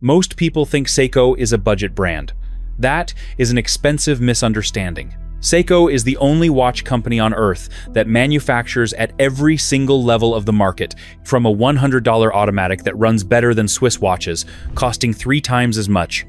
Most people think Seiko is a budget brand. That is an expensive misunderstanding. Seiko is the only watch company on Earth that manufactures at every single level of the market, from a $100 automatic that runs better than Swiss watches, costing 3 times as much,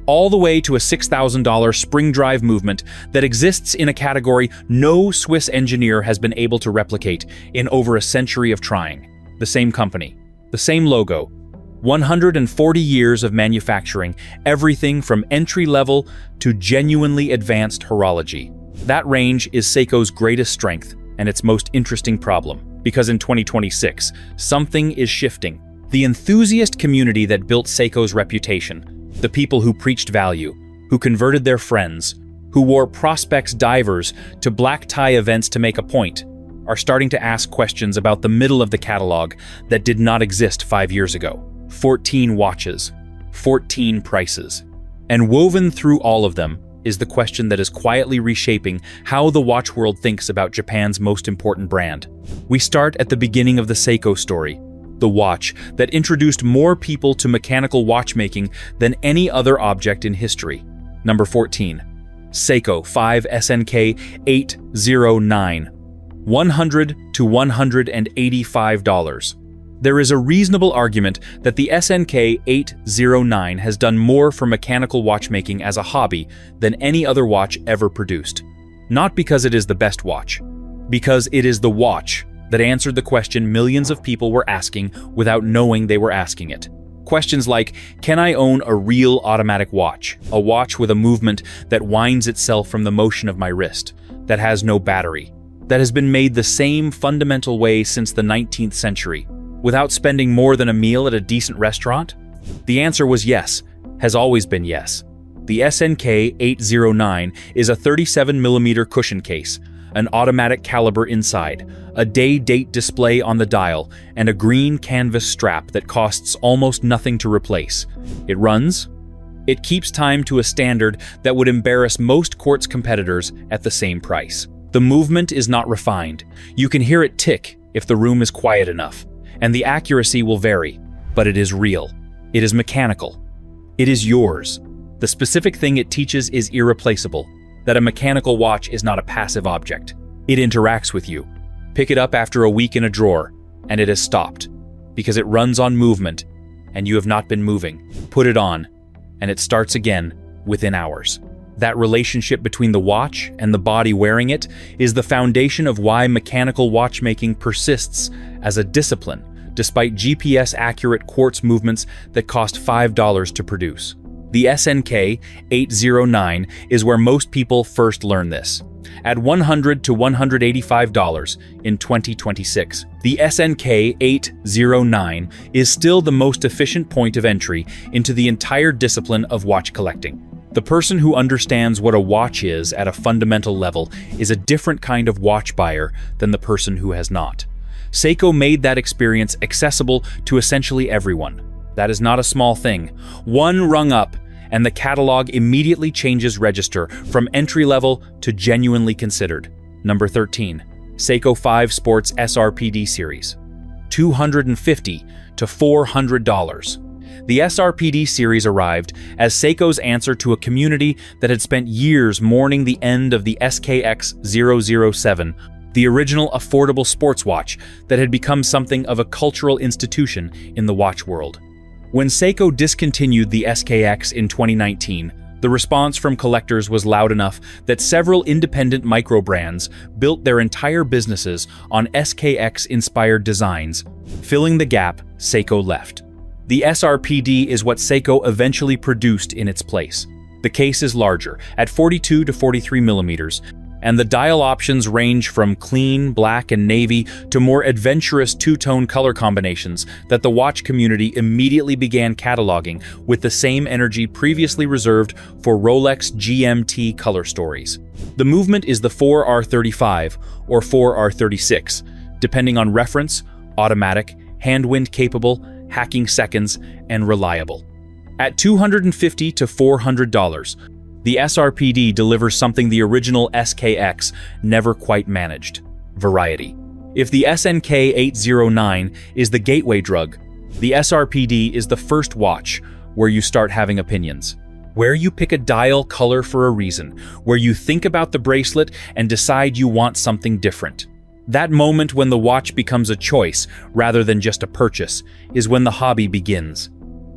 all the way to a $6,000 spring drive movement that exists in a category no Swiss engineer has been able to replicate in over a century of trying. The same company, the same logo, 140 years of manufacturing, everything from entry-level to genuinely advanced horology. That range is Seiko's greatest strength and its most interesting problem, because in 2026, something is shifting. The enthusiast community that built Seiko's reputation, the people who preached value, who converted their friends, who wore Prospex divers to black tie events to make a point, are starting to ask questions about the middle of the catalog that did not exist 5 years ago. 14 watches, 14 prices. And woven through all of them is the question that is quietly reshaping how the watch world thinks about Japan's most important brand. We start at the beginning of the Seiko story, the watch that introduced more people to mechanical watchmaking than any other object in history. Number 14. Seiko 5 SNK 809, $100 to $185. There is a reasonable argument that the SNK 809 has done more for mechanical watchmaking as a hobby than any other watch ever produced. Not because it is the best watch, because it is the watch that answered the question millions of people were asking without knowing they were asking it. Questions like, can I own a real automatic watch? A watch with a movement that winds itself from the motion of my wrist, that has no battery, that has been made the same fundamental way since the 19th century, without spending more than a meal at a decent restaurant? The answer was yes, has always been yes. The SNK 809 is a 37mm cushion case, an automatic caliber inside, a day-date display on the dial, and a green canvas strap that costs almost nothing to replace. It runs. It keeps time to a standard that would embarrass most quartz competitors at the same price. The movement is not refined. You can hear it tick if the room is quiet enough, and the accuracy will vary, but it is real. It is mechanical. It is yours. The specific thing it teaches is irreplaceable, that a mechanical watch is not a passive object. It interacts with you. Pick it up after a week in a drawer, and it has stopped, because it runs on movement, and you have not been moving. Put it on, and it starts again within hours. That relationship between the watch and the body wearing it is the foundation of why mechanical watchmaking persists as a discipline, despite GPS-accurate quartz movements that cost $5 to produce. The SNK 809 is where most people first learn this. At $100 to $185 in 2026, the SNK 809 is still the most efficient point of entry into the entire discipline of watch collecting. The person who understands what a watch is at a fundamental level is a different kind of watch buyer than the person who has not. Seiko made that experience accessible to essentially everyone. That is not a small thing. One rung up, and the catalog immediately changes register from entry-level to genuinely considered. Number 13. Seiko 5 Sports SRPD Series, $250 to $400. The SRPD series arrived as Seiko's answer to a community that had spent years mourning the end of the SKX 007, the original affordable sports watch that had become something of a cultural institution in the watch world. When Seiko discontinued the SKX in 2019, the response from collectors was loud enough that several independent micro-brands built their entire businesses on SKX-inspired designs. Filling the gap, Seiko left. The SRPD is what Seiko eventually produced in its place. The case is larger, at 42 to 43 millimeters, and the dial options range from clean, black, and navy to more adventurous two-tone color combinations that the watch community immediately began cataloging with the same energy previously reserved for Rolex GMT color stories. The movement is the 4R35 or 4R36, depending on reference, automatic, hand-wind capable, hacking seconds, and reliable. At $250 to $400, the SRPD delivers something the original SKX never quite managed: variety. If the SNK 809 is the gateway drug, the SRPD is the first watch, where you start having opinions. Where you pick a dial color for a reason, where you think about the bracelet and decide you want something different. That moment when the watch becomes a choice rather than just a purchase is when the hobby begins.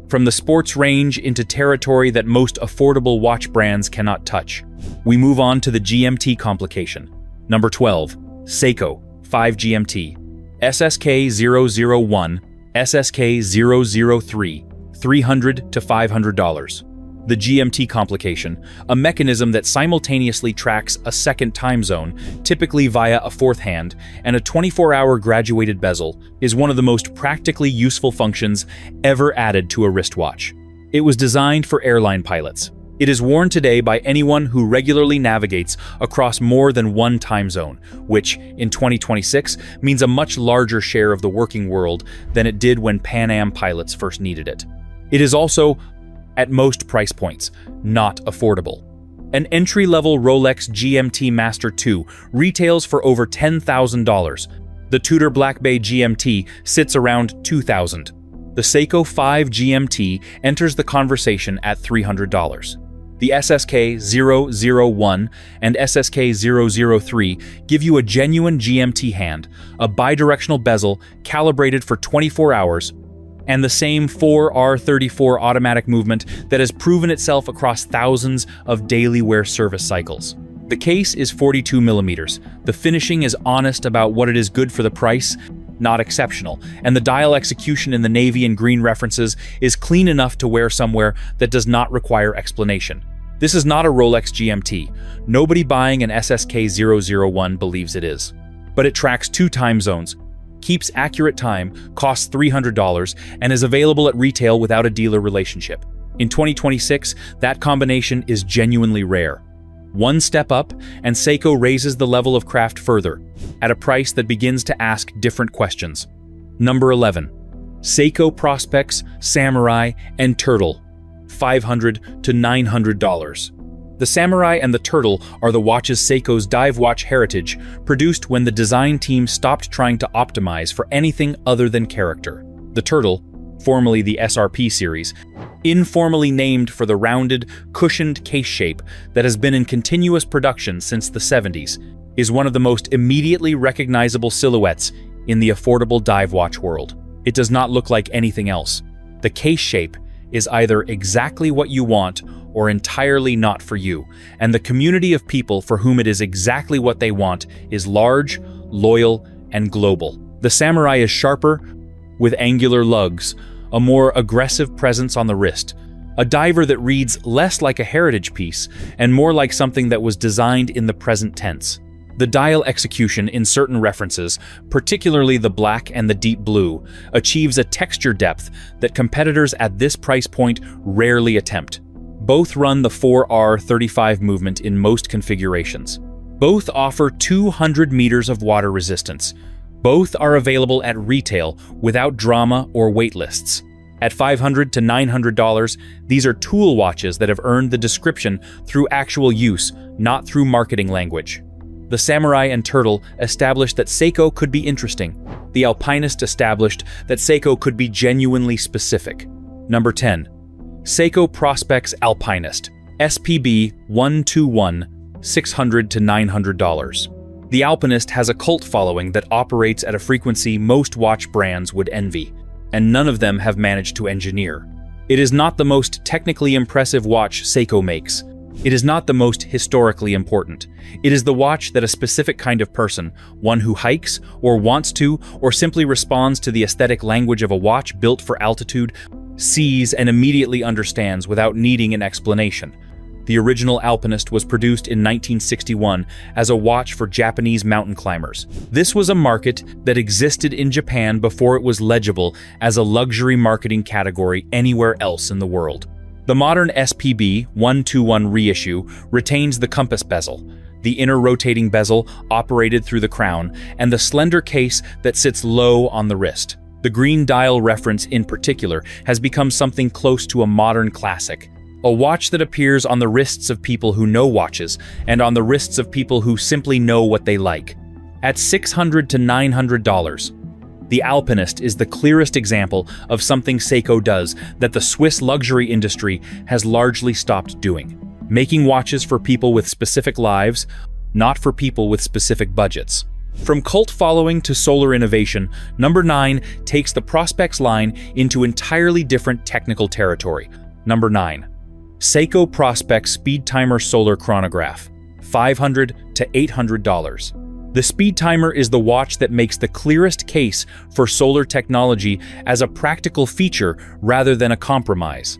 From the sports range into territory that most affordable watch brands cannot touch, we move on to the GMT complication. Number 12. Seiko 5 GMT, SSK 001, SSK 003, $300 to $500. The GMT complication, a mechanism that simultaneously tracks a second time zone, typically via a fourth hand, and a 24-hour graduated bezel, is one of the most practically useful functions ever added to a wristwatch. It was designed for airline pilots. It is worn today by anyone who regularly navigates across more than one time zone, which, in 2026, means a much larger share of the working world than it did when Pan Am pilots first needed it. It is also, at most price points, not affordable. An entry-level Rolex GMT Master 2 retails for over $10,000. The Tudor Black Bay GMT sits around $2,000. The Seiko 5 GMT enters the conversation at $300. The SSK 001 and SSK 003 give you a genuine GMT hand, a bidirectional bezel calibrated for 24 hours, and the same 4R34 automatic movement that has proven itself across thousands of daily wear service cycles. The case is 42 millimeters. The finishing is honest about what it is good for the price, not exceptional, and the dial execution in the navy and green references is clean enough to wear somewhere that does not require explanation. This is not a Rolex GMT. Nobody buying an SSK 001 believes it is. But it tracks 2 time zones, keeps accurate time, costs $300, and is available at retail without a dealer relationship. In 2026, that combination is genuinely rare. One step up, and Seiko raises the level of craft further, at a price that begins to ask different questions. Number 11. Seiko Prospex, Samurai, and Turtle, $500 to $900. The Samurai and the Turtle are the watches Seiko's dive watch heritage, produced when the design team stopped trying to optimize for anything other than character. The Turtle, formerly the SRP series, informally named for the rounded, cushioned case shape that has been in continuous production since the 70s, is one of the most immediately recognizable silhouettes in the affordable dive watch world. It does not look like anything else. The case shape is either exactly what you want or entirely not for you, and the community of people for whom it is exactly what they want is large, loyal, and global. The Samurai is sharper, with angular lugs, a more aggressive presence on the wrist, a diver that reads less like a heritage piece and more like something that was designed in the present tense. The dial execution in certain references, particularly the black and the deep blue, achieves a texture depth that competitors at this price point rarely attempt. Both run the 4R35 movement in most configurations. Both offer 200 meters of water resistance. Both are available at retail without drama or wait lists. At $500 to $900, these are tool watches that have earned the description through actual use, not through marketing language. The Samurai and Turtle established that Seiko could be interesting. The Alpinist established that Seiko could be genuinely specific. Number 10. Seiko Prospex Alpinist, SPB 121, $600 to $900. The Alpinist has a cult following that operates at a frequency most watch brands would envy, and none of them have managed to engineer. It is not the most technically impressive watch Seiko makes. It is not the most historically important. It is the watch that a specific kind of person, one who hikes, or wants to, or simply responds to the aesthetic language of a watch built for altitude, sees and immediately understands without needing an explanation. The original Alpinist was produced in 1961 as a watch for Japanese mountain climbers. This was a market that existed in Japan before it was legible as a luxury marketing category anywhere else in the world. The modern SPB 121 reissue retains the compass bezel, the inner rotating bezel operated through the crown, and the slender case that sits low on the wrist. The green dial reference in particular has become something close to a modern classic, a watch that appears on the wrists of people who know watches and on the wrists of people who simply know what they like. At $600 to $900, The Alpinist is the clearest example of something Seiko does that the Swiss luxury industry has largely stopped doing. Making watches for people with specific lives, not for people with specific budgets. From cult following to solar innovation, number 9 takes the Prospex line into entirely different technical territory. Number 9. Seiko Prospex Speed Timer Solar Chronograph, $500 to $800. The Speed Timer is the watch that makes the clearest case for solar technology as a practical feature rather than a compromise.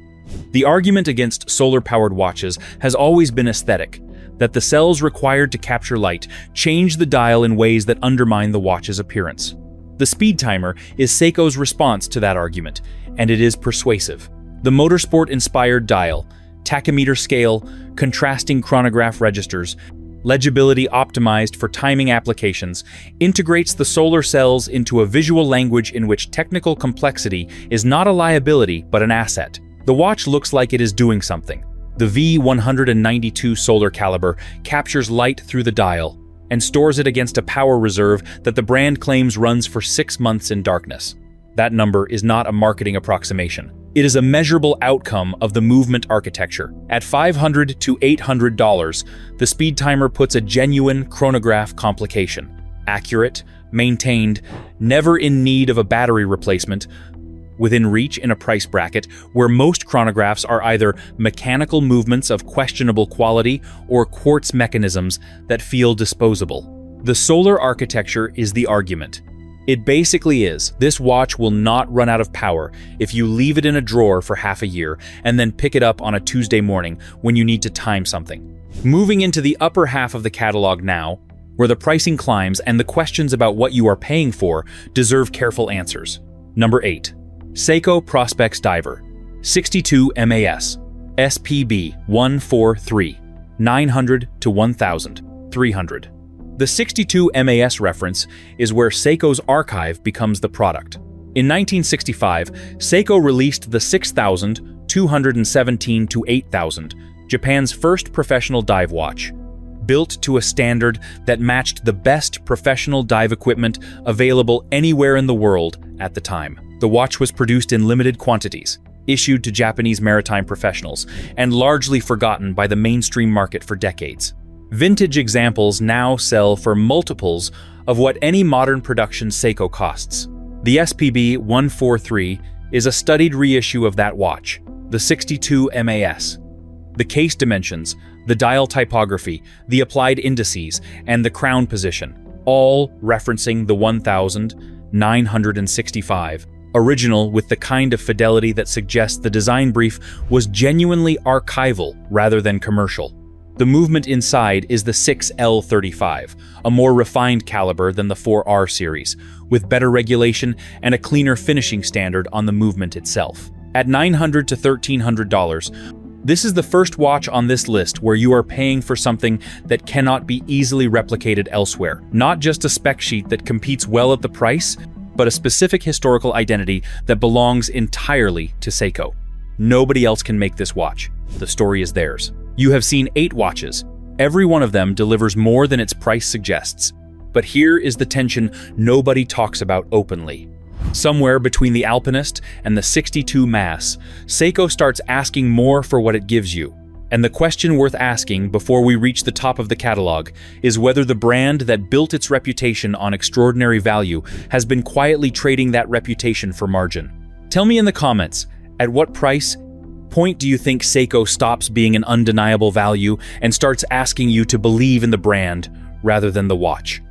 The argument against solar-powered watches has always been aesthetic, that the cells required to capture light change the dial in ways that undermine the watch's appearance. The Speed Timer is Seiko's response to that argument, and it is persuasive. The motorsport-inspired dial, tachymeter scale, contrasting chronograph registers, legibility optimized for timing applications, integrates the solar cells into a visual language in which technical complexity is not a liability but an asset. The watch looks like it is doing something. The V192 solar caliber captures light through the dial and stores it against a power reserve that the brand claims runs for 6 months in darkness. That number is not a marketing approximation. It is a measurable outcome of the movement architecture. At $500 to $800, the Speed Timer puts a genuine chronograph complication. Accurate, maintained, never in need of a battery replacement, within reach in a price bracket where most chronographs are either mechanical movements of questionable quality or quartz mechanisms that feel disposable. The solar architecture is the argument. It basically is, this watch will not run out of power if you leave it in a drawer for half a year and then pick it up on a Tuesday morning when you need to time something. Moving into the upper half of the catalog now, where the pricing climbs and the questions about what you are paying for deserve careful answers. Number 8. Seiko Prospex Diver, 62 MAS, SPB 143, 900 to 1,300. The 62 MAS reference is where Seiko's archive becomes the product. In 1965, Seiko released the 6,217 to 8,000, Japan's first professional dive watch, built to a standard that matched the best professional dive equipment available anywhere in the world at the time. The watch was produced in limited quantities, issued to Japanese maritime professionals, and largely forgotten by the mainstream market for decades. Vintage examples now sell for multiples of what any modern production Seiko costs. The SPB 143 is a studied reissue of that watch, the 62 MAS. The case dimensions, the dial typography, the applied indices, and the crown position, all referencing the 1965, original with the kind of fidelity that suggests the design brief was genuinely archival rather than commercial. The movement inside is the 6L35, a more refined caliber than the 4R series, with better regulation and a cleaner finishing standard on the movement itself. At $900 to $1,300, this is the first watch on this list where you are paying for something that cannot be easily replicated elsewhere. Not just a spec sheet that competes well at the price, but a specific historical identity that belongs entirely to Seiko. Nobody else can make this watch. The story is theirs. You have seen 8 watches. Every one of them delivers more than its price suggests. But here is the tension nobody talks about openly. Somewhere between the Alpinist and the 62 MAS, Seiko starts asking more for what it gives you. And the question worth asking before we reach the top of the catalog is whether the brand that built its reputation on extraordinary value has been quietly trading that reputation for margin. Tell me in the comments, at what price point do you think Seiko stops being an undeniable value and starts asking you to believe in the brand rather than the watch?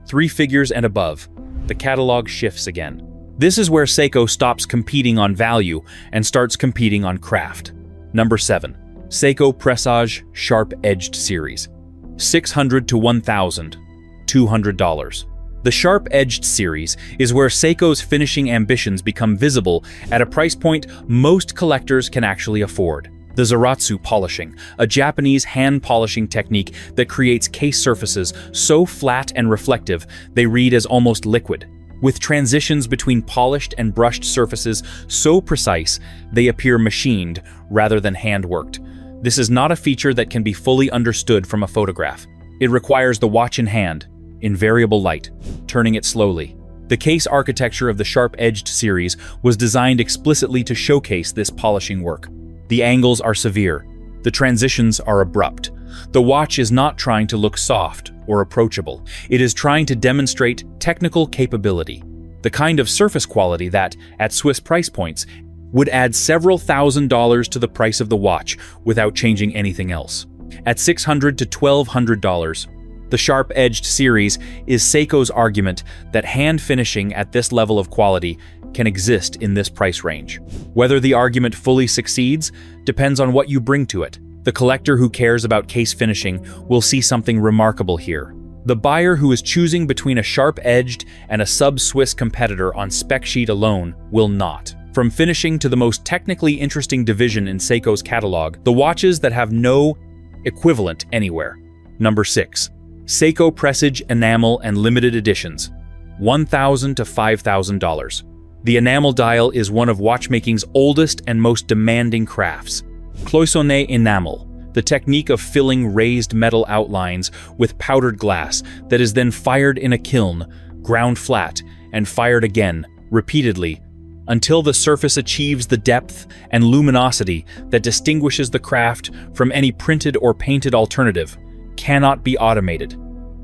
3 figures and above, the catalog shifts again. This is where Seiko stops competing on value and starts competing on craft. Number 7. Seiko Presage Sharp-Edged Series, $600 to $1,200. The Sharp-Edged series is where Seiko's finishing ambitions become visible at a price point most collectors can actually afford. The Zaratsu polishing, a Japanese hand polishing technique that creates case surfaces so flat and reflective they read as almost liquid, with transitions between polished and brushed surfaces so precise they appear machined rather than hand-worked. This is not a feature that can be fully understood from a photograph. It requires the watch in hand, in variable light, turning it slowly. The case architecture of the sharp-edged series was designed explicitly to showcase this polishing work. The angles are severe. The transitions are abrupt. The watch is not trying to look soft or approachable. It is trying to demonstrate technical capability, the kind of surface quality that, at Swiss price points, would add several $1,000s to the price of the watch without changing anything else. At $600 to $1,200, the sharp-edged series is Seiko's argument that hand finishing at this level of quality can exist in this price range. Whether the argument fully succeeds depends on what you bring to it. The collector who cares about case finishing will see something remarkable here. The buyer who is choosing between a sharp-edged and a sub-Swiss competitor on spec sheet alone will not. From finishing to the most technically interesting division in Seiko's catalog, the watches that have no equivalent anywhere. Number 6. Seiko Presage Enamel and Limited Editions, $1,000 to $5,000. The enamel dial is one of watchmaking's oldest and most demanding crafts. Cloisonné enamel, the technique of filling raised metal outlines with powdered glass that is then fired in a kiln, ground flat, and fired again, repeatedly, until the surface achieves the depth and luminosity that distinguishes the craft from any printed or painted alternative, cannot be automated,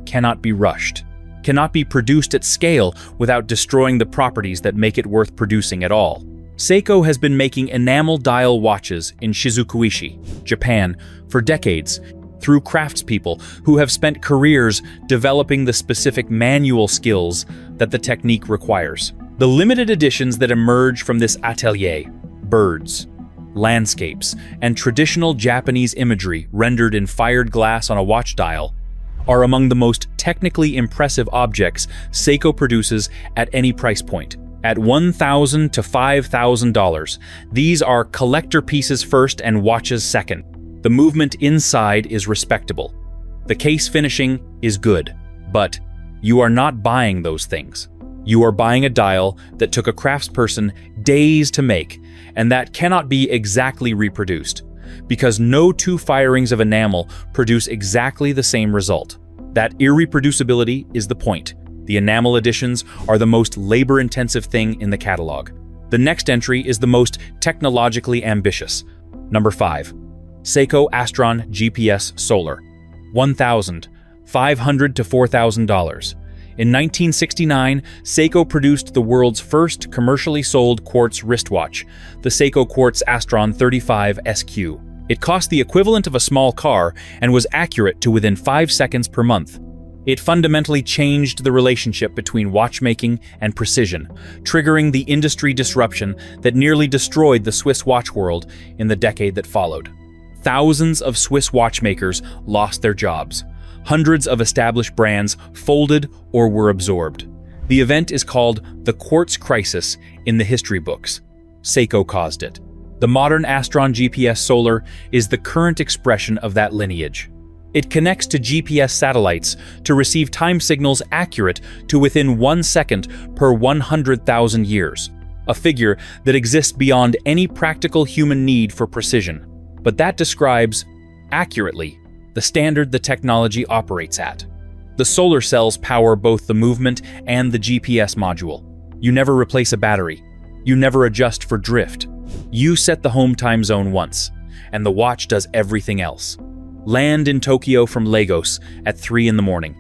cannot be rushed, cannot be produced at scale without destroying the properties that make it worth producing at all. Seiko has been making enamel dial watches in Shizukuishi, Japan, for decades, through craftspeople who have spent careers developing the specific manual skills that the technique requires. The limited editions that emerge from this atelier, birds, landscapes, and traditional Japanese imagery rendered in fired glass on a watch dial, are among the most technically impressive objects Seiko produces at any price point. At $1,000 to $5,000, these are collector pieces first and watches second. The movement inside is respectable. The case finishing is good, but you are not buying those things. You are buying a dial that took a craftsperson days to make, and that cannot be exactly reproduced, because no two firings of enamel produce exactly the same result. That irreproducibility is the point. The enamel editions are the most labor-intensive thing in the catalog. The next entry is the most technologically ambitious. Number 5. Seiko Astron GPS Solar, $1,500 to $4,000. In 1969, Seiko produced the world's first commercially sold quartz wristwatch, the Seiko Quartz Astron 35 SQ. It cost the equivalent of a small car and was accurate to within 5 seconds per month. It fundamentally changed the relationship between watchmaking and precision, triggering the industry disruption that nearly destroyed the Swiss watch world in the decade that followed. Thousands of Swiss watchmakers lost their jobs. Hundreds of established brands folded or were absorbed. The event is called the Quartz Crisis in the history books. Seiko caused it. The modern Astron GPS Solar is the current expression of that lineage. It connects to GPS satellites to receive time signals accurate to within 1 second per 100,000 years, a figure that exists beyond any practical human need for precision. But that describes, accurately, the standard the technology operates at. The solar cells power both the movement and the GPS module. You never replace a battery. You never adjust for drift. You set the home time zone once, and the watch does everything else. Land in Tokyo from Lagos at 3 in the morning,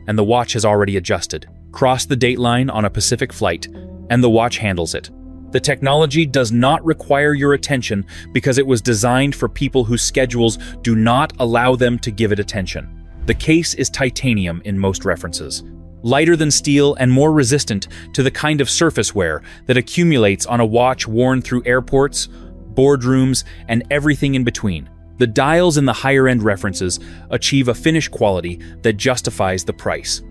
and the watch has already adjusted. Cross the dateline on a Pacific flight, and the watch handles it. The technology does not require your attention because it was designed for people whose schedules do not allow them to give it attention. The case is titanium in most references, lighter than steel and more resistant to the kind of surface wear that accumulates on a watch worn through airports, boardrooms, and everything in between. The dials in the higher-end references achieve a finish quality that justifies the price.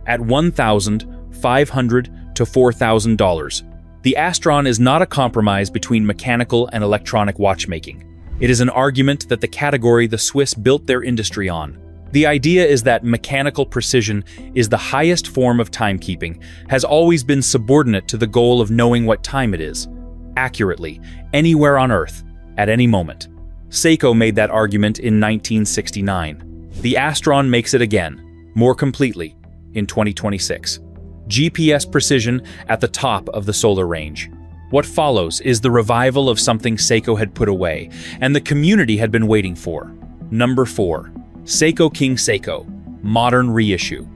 At $1,500 to $4,000, the Astron is not a compromise between mechanical and electronic watchmaking. It is an argument that the category the Swiss built their industry on. The idea is that mechanical precision is the highest form of timekeeping, has always been subordinate to the goal of knowing what time it is, accurately, anywhere on Earth, at any moment. Seiko made that argument in 1969. The Astron makes it again, more completely, in 2026. GPS precision at the top of the solar range. What follows is the revival of something Seiko had put away, and the community had been waiting for. Number 4. Seiko King Seiko, modern reissue,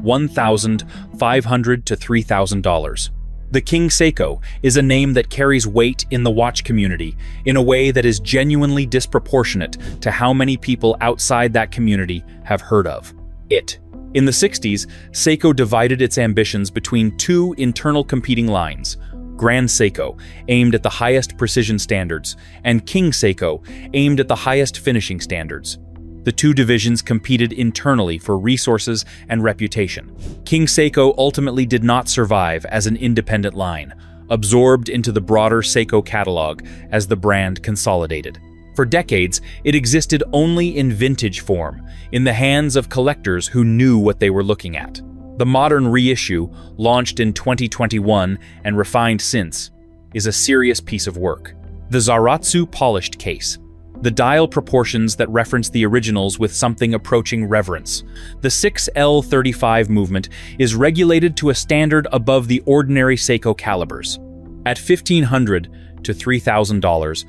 $1,500 to $3,000. The King Seiko is a name that carries weight in the watch community in a way that is genuinely disproportionate to how many people outside that community have heard of it. In the 60s, Seiko divided its ambitions between two internal competing lines: Grand Seiko, aimed at the highest precision standards, and King Seiko, aimed at the highest finishing standards. The two divisions competed internally for resources and reputation. King Seiko ultimately did not survive as an independent line, absorbed into the broader Seiko catalog as the brand consolidated. For decades, it existed only in vintage form, in the hands of collectors who knew what they were looking at. The modern reissue, launched in 2021 and refined since, is a serious piece of work. The Zaratsu polished case. The dial proportions that reference the originals with something approaching reverence. The 6L35 movement is regulated to a standard above the ordinary Seiko calibers. At $1,500 to $3,000,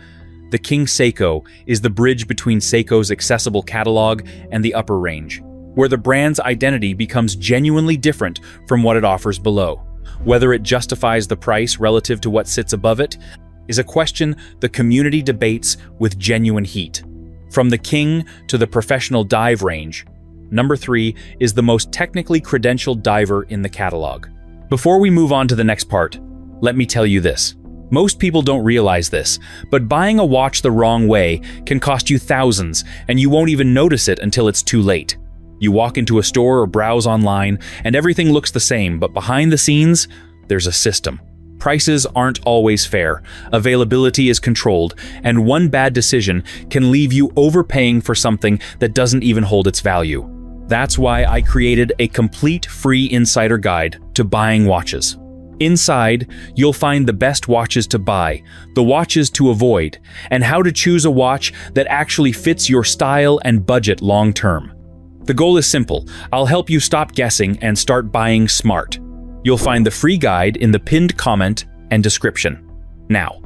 the King Seiko is the bridge between Seiko's accessible catalog and the upper range, where the brand's identity becomes genuinely different from what it offers below. Whether it justifies the price relative to what sits above it is a question the community debates with genuine heat. From the King to the professional dive range, number 3 is the most technically credentialed diver in the catalog. Before we move on to the next part, let me tell you this. Most people don't realize this, but buying a watch the wrong way can cost you thousands, and you won't even notice it until it's too late. You walk into a store or browse online, and everything looks the same, but behind the scenes, there's a system. Prices aren't always fair, availability is controlled, and one bad decision can leave you overpaying for something that doesn't even hold its value. That's why I created a complete free insider guide to buying watches. Inside, you'll find the best watches to buy, the watches to avoid, and how to choose a watch that actually fits your style and budget long term. The goal is simple. I'll help you stop guessing and start buying smart. You'll find the free guide in the pinned comment and description. Now,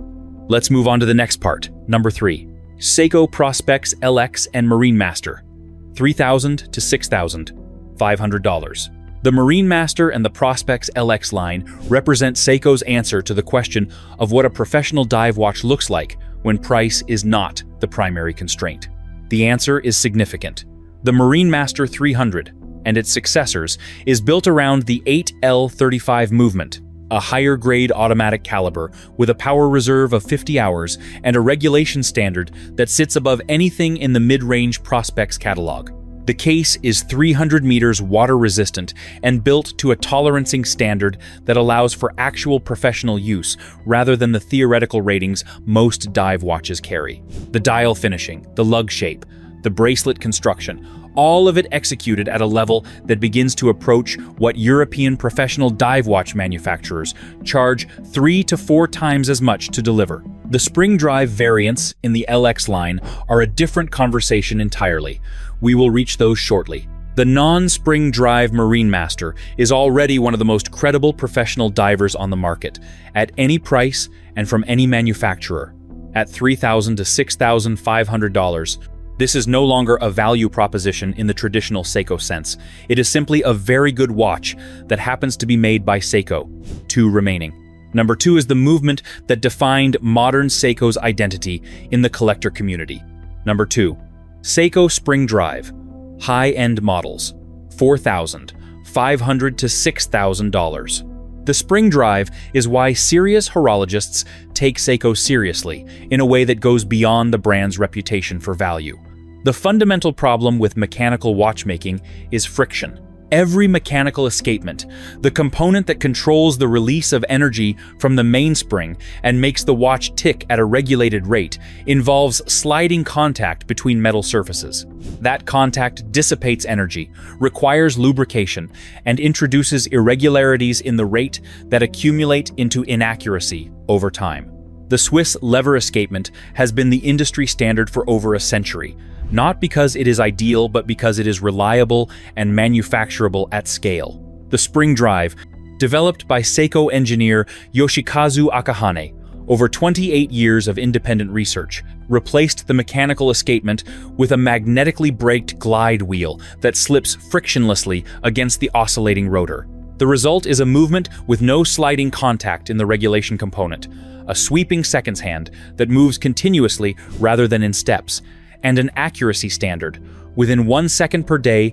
let's move on to the next part. Number 3. Seiko Prospex LX and Marine Master, $3,000 to $6,500. The Marine Master and the Prospex LX line represent Seiko's answer to the question of what a professional dive watch looks like when price is not the primary constraint. The answer is significant. The Marine Master 300 and its successors is built around the 8L35 movement, a higher-grade automatic caliber with a power reserve of 50 hours and a regulation standard that sits above anything in the mid-range Prospex catalog. The case is 300 meters water-resistant and built to a tolerancing standard that allows for actual professional use rather than the theoretical ratings most dive watches carry. The dial finishing, the lug shape, the bracelet construction, all of it executed at a level that begins to approach what European professional dive watch manufacturers charge 3 to 4 times as much to deliver. The spring drive variants in the LX line are a different conversation entirely. We will reach those shortly. The non-spring drive Marine Master is already one of the most credible professional divers on the market, at any price and from any manufacturer. At $3,000 to $6,500, this is no longer a value proposition in the traditional Seiko sense. It is simply a very good watch that happens to be made by Seiko. 2 remaining. Number 2 is the movement that defined modern Seiko's identity in the collector community. Number 2. Seiko Spring Drive, high-end models, $4,500 to $6,000. The Spring Drive is why serious horologists take Seiko seriously in a way that goes beyond the brand's reputation for value. The fundamental problem with mechanical watchmaking is friction. Every mechanical escapement, the component that controls the release of energy from the mainspring and makes the watch tick at a regulated rate, involves sliding contact between metal surfaces. That contact dissipates energy, requires lubrication, and introduces irregularities in the rate that accumulate into inaccuracy over time. The Swiss lever escapement has been the industry standard for over a century, not because it is ideal, but because it is reliable and manufacturable at scale. The spring drive, Developed by Seiko engineer Yoshikazu Akahane, over 28 years of independent research replaced the mechanical escapement with a magnetically braked glide wheel that slips frictionlessly against the oscillating rotor. The result is a movement with no sliding contact in the regulation component, a sweeping seconds hand that moves continuously rather than in steps, and an accuracy standard, within 1 second per day,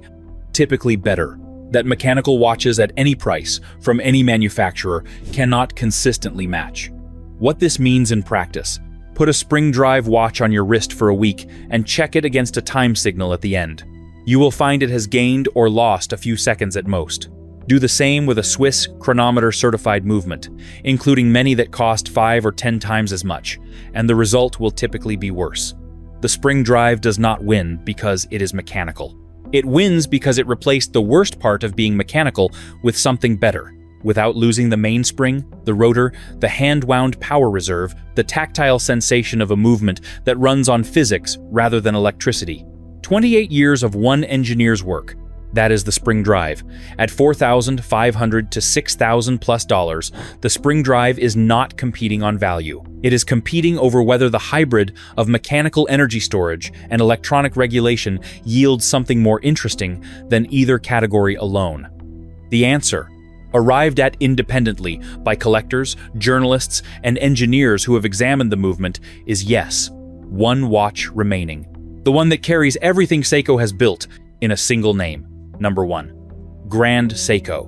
typically better, that mechanical watches at any price, from any manufacturer, cannot consistently match. What this means in practice: put a spring drive watch on your wrist for a week and check it against a time signal at the end. You will find it has gained or lost a few seconds at most. Do the same with a Swiss chronometer-certified movement, including many that cost 5 or 10 times as much, and the result will typically be worse. The spring drive does not win because it is mechanical. It wins because it replaced the worst part of being mechanical with something better, without losing the mainspring, the rotor, the hand-wound power reserve, the tactile sensation of a movement that runs on physics rather than electricity. 28 years of one engineer's work. That is the spring drive. At $4,500 to $6,000+, the spring drive is not competing on value. It is competing over whether the hybrid of mechanical energy storage and electronic regulation yields something more interesting than either category alone. The answer, arrived at independently by collectors, journalists, and engineers who have examined the movement, is yes, one watch remaining. The one that carries everything Seiko has built in a single name. Number 1. Grand Seiko.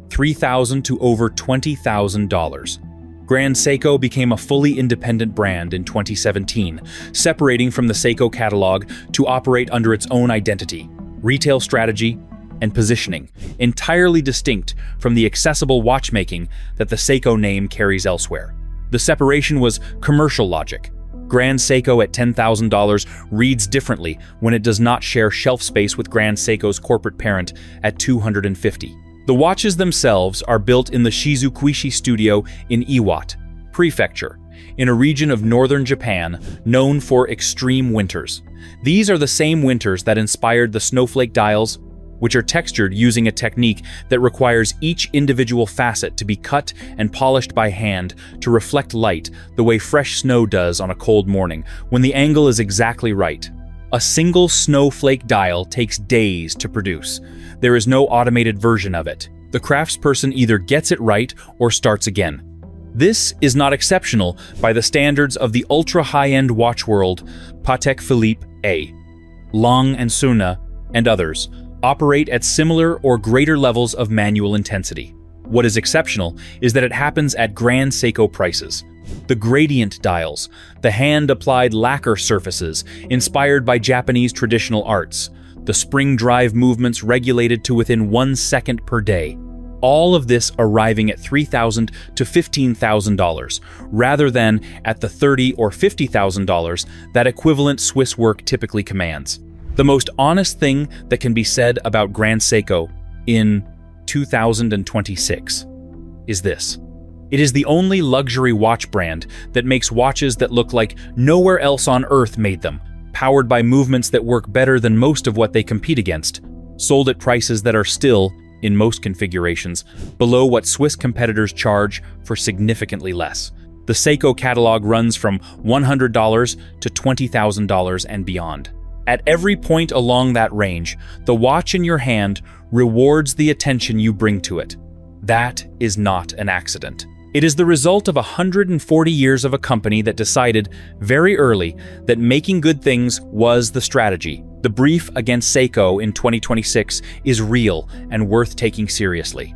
$3,000 to over $20,000. Grand Seiko became a fully independent brand in 2017, separating from the Seiko catalog to operate under its own identity, retail strategy, and positioning, entirely distinct from the accessible watchmaking that the Seiko name carries elsewhere. The separation was commercial logic. Grand Seiko at $10,000 reads differently when it does not share shelf space with Grand Seiko's corporate parent at $250. The watches themselves are built in the Shizukuishi studio in Iwate Prefecture, in a region of northern Japan known for extreme winters. These are the same winters that inspired the snowflake dials, which are textured using a technique that requires each individual facet to be cut and polished by hand to reflect light the way fresh snow does on a cold morning, when the angle is exactly right. A single snowflake dial takes days to produce. There is no automated version of it. The craftsperson either gets it right or starts again. This is not exceptional by the standards of the ultra-high-end watch world. Patek Philippe A, Lang & Söhne, and others operate at similar or greater levels of manual intensity. What is exceptional is that it happens at Grand Seiko prices. The gradient dials, the hand-applied lacquer surfaces inspired by Japanese traditional arts, the spring drive movements regulated to within 1 second per day. All of this arriving at $3,000 to $15,000, rather than at the $30,000 or $50,000 that equivalent Swiss work typically commands. The most honest thing that can be said about Grand Seiko in 2026 is this. It is the only luxury watch brand that makes watches that look like nowhere else on Earth made them, powered by movements that work better than most of what they compete against, sold at prices that are still, in most configurations, below what Swiss competitors charge for significantly less. The Seiko catalog runs from $100 to $20,000 and beyond. At every point along that range, the watch in your hand rewards the attention you bring to it. That is not an accident. It is the result of 140 years of a company that decided very early that making good things was the strategy. The brief against Seiko in 2026 is real and worth taking seriously.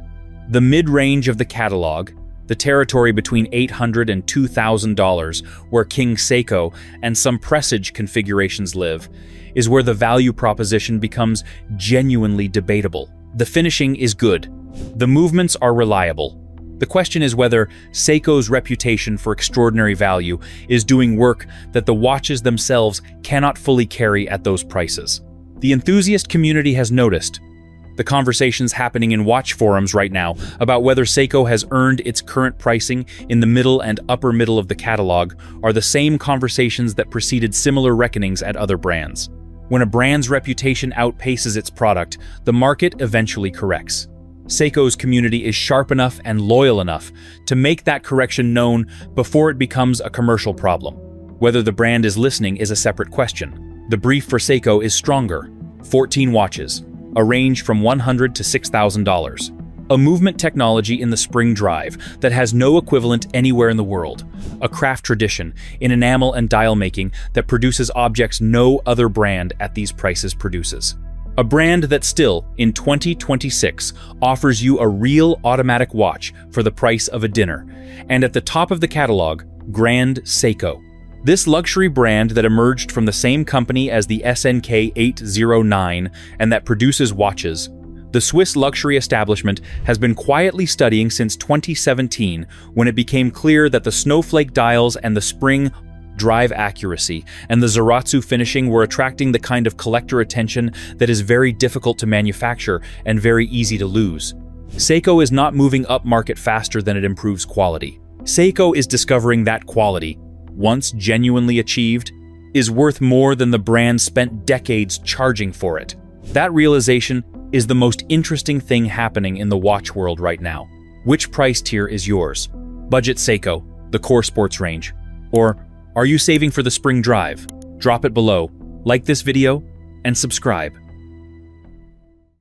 The mid-range of the catalog, the territory between $800 and $2,000, where King Seiko and some presage configurations live, is where the value proposition becomes genuinely debatable. The finishing is good. The movements are reliable. The question is whether Seiko's reputation for extraordinary value is doing work that the watches themselves cannot fully carry at those prices. The enthusiast community has noticed. The conversations happening in watch forums right now about whether Seiko has earned its current pricing in the middle and upper middle of the catalog are the same conversations that preceded similar reckonings at other brands. When a brand's reputation outpaces its product, the market eventually corrects. Seiko's community is sharp enough and loyal enough to make that correction known before it becomes a commercial problem. Whether the brand is listening is a separate question. The brief for Seiko is stronger: 14 watches, a range from $100 to $6,000. A movement technology in the spring drive that has no equivalent anywhere in the world. A craft tradition in enamel and dial making that produces objects no other brand at these prices produces. A brand that still, in 2026, offers you a real automatic watch for the price of a dinner. And at the top of the catalog, Grand Seiko. This luxury brand that emerged from the same company as the SNK 809 and that produces watches. The Swiss luxury establishment has been quietly studying since 2017 when it became clear that the snowflake dials and the spring drive accuracy and the Zaratsu finishing were attracting the kind of collector attention that is very difficult to manufacture and very easy to lose. Seiko is not moving up market faster than it improves quality. Seiko is discovering that quality, once genuinely achieved, is worth more than the brand spent decades charging for it. That realization is the most interesting thing happening in the watch world right now. Which price tier is yours? Budget Seiko, the core sports range. Or are you saving for the spring drive? Drop it below, like this video, and subscribe.